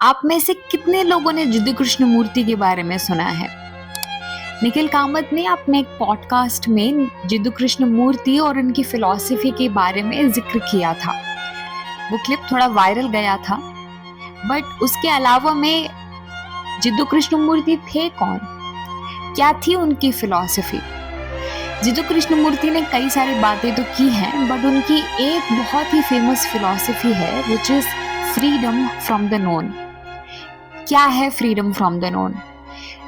आप में से कितने लोगों ने जिद्दू कृष्णमूर्ति के बारे में सुना है? निखिल कामत ने अपने एक पॉडकास्ट में जिद्दू कृष्णमूर्ति और उनकी फिलॉसफी के बारे में जिक्र किया था। वो क्लिप थोड़ा वायरल गया था, बट उसके अलावा में जिद्दू कृष्णमूर्ति थे कौन, क्या थी उनकी फिलॉसफी? जिद्दू कृष्णमूर्ति ने कई सारी बातें तो की हैं, बट उनकी एक बहुत ही फेमस फिलॉसफी है which is freedom from the known. क्या है freedom from the known?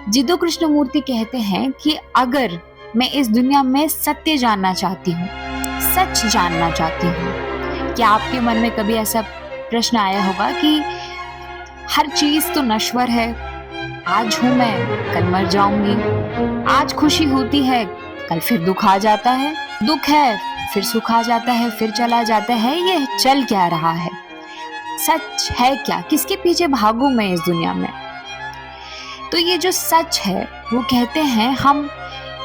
Jiddu Krishnamurti कहते हैं कि अगर मैं इस दुनिया में सत्य जानना चाहती हूँ, सच जानना चाहती हूँ, क्या आपके मन में कभी ऐसा प्रश्न आया होगा कि हर चीज तो नश्वर है, आज हूं मैं कल मर जाऊंगी, आज खुशी होती है कल फिर दुख आ जाता है, दुख है फिर सुख आ जाता है, फिर चला जाता है, ये चल क्या रहा है? सच है क्या? किसके पीछे भागूं मैं इस दुनिया में? तो ये जो सच है वो कहते हैं, हम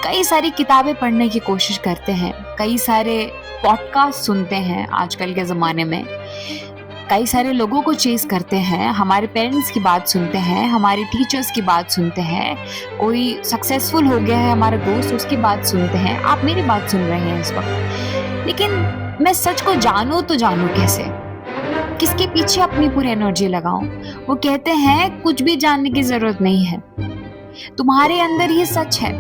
कई सारी किताबें पढ़ने की कोशिश करते हैं, कई सारे पॉडकास्ट सुनते हैं आजकल के ज़माने में, कई सारे लोगों को चेस करते हैं, हमारे पेरेंट्स की बात सुनते हैं, हमारे टीचर्स की बात सुनते हैं, कोई सक्सेसफुल हो गया है हमारा दोस्त, उसकी बात सुनते हैं, आप मेरी बात सुन रहे हैं इस वक्त। लेकिन मैं सच को जानूं तो जानूं कैसे? किसके पीछे अपनी पूरी एनर्जी लगाऊं? वो कहते हैं कुछ भी जानने की जरूरत नहीं है, तुम्हारे अंदर ही सच है।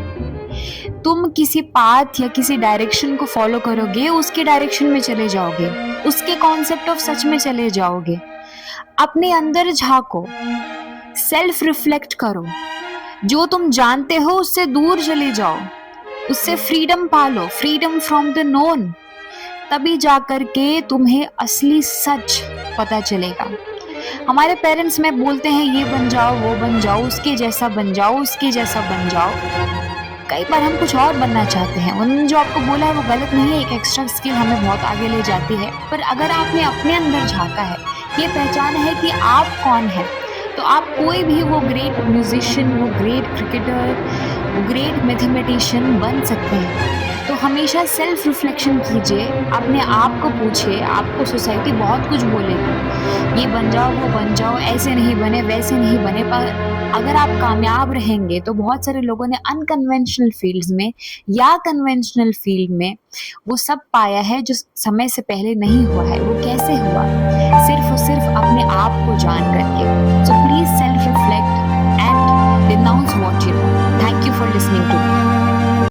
तुम किसी पाथ या किसी डायरेक्शन को फॉलो करोगे, उसके डायरेक्शन में चले जाओगे, उसके कॉन्सेप्ट ऑफ सच में चले जाओगे। अपने अंदर झांको, सेल्फ रिफ्लेक्ट करो, जो तुम जानते हो उससे दूर चले जाओ, उससे फ्रीडम पालो, फ्रीडम फ्रॉम द नोन। तभी जाकर के तुम्हें असली सच पता चलेगा। हमारे पेरेंट्स में बोलते हैं ये बन जाओ, वो बन जाओ, उसके जैसा बन जाओ, उसके जैसा बन जाओ। कई बार हम कुछ और बनना चाहते हैं, उन्होंने जो आपको बोला है वो गलत नहीं है, एक एक्स्ट्रा स्किल हमें बहुत आगे ले जाती है। पर अगर आपने अपने अंदर झांका है, ये पहचान है कि आप कौन है, तो आप कोई भी, वो ग्रेट म्यूजिशियन, वो ग्रेट क्रिकेटर, वो ग्रेट मैथमेटिशियन बन सकते हैं। तो हमेशा सेल्फ रिफ्लेक्शन कीजिए, अपने आप को पूछिए। आपको सोसाइटी बहुत कुछ बोलेगी, ये बन जाओ, वो बन जाओ, ऐसे नहीं बने, वैसे नहीं बने, पर अगर आप कामयाब रहेंगे तो बहुत सारे लोगों ने अनकन्वेंशनल फील्ड्स में या कन्वेंशनल फील्ड में वो सब पाया है जो समय से पहले नहीं हुआ है। वो कैसे हुआ? सिर्फ और सिर्फ अपने आप को जान करके। So please self reflect and denounce what you know. Thank you for listening to me.